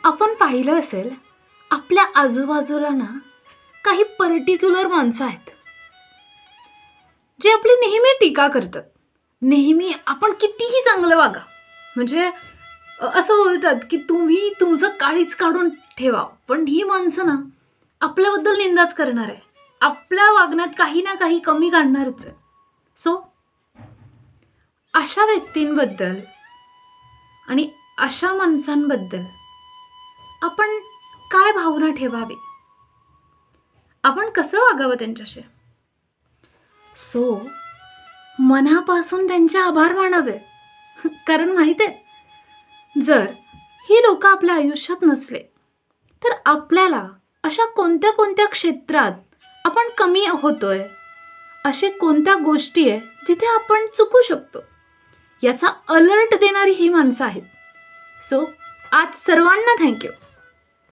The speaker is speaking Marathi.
आपण पाहिलं असेल आपल्या आजूबाजूला ना काही पर्टिक्युलर माणसं आहेत जे आपली नेहमी टीका करतात. नेहमी आपण कितीही चांगलं वागा म्हणजे असं बोलतात की तुम्ही तुमचं काळीच काढून ठेवा, पण ही माणसं ना आपल्याबद्दल निंदाच करणार आहे. आपल्या वागण्यात काही ना काही कमी काढणारच आहे. सो अशा व्यक्तींबद्दल आणि अशा माणसांबद्दल आपण काय भावना ठेवावी, आपण कसं वागावं त्यांच्याशी. सो मनापासून त्यांचे आभार मानावे. कारण माहिती आहे, जर ही लोक आपल्या आयुष्यात नसले तर आपल्याला अशा कोणत्या कोणत्या क्षेत्रात आपण कमी होतोय, असे कोणत्या गोष्टी आहे जिथे आपण चुकू शकतो, याचा अलर्ट देणारी ही माणसं आहेत. सो आज सर्वांना थँक्यू.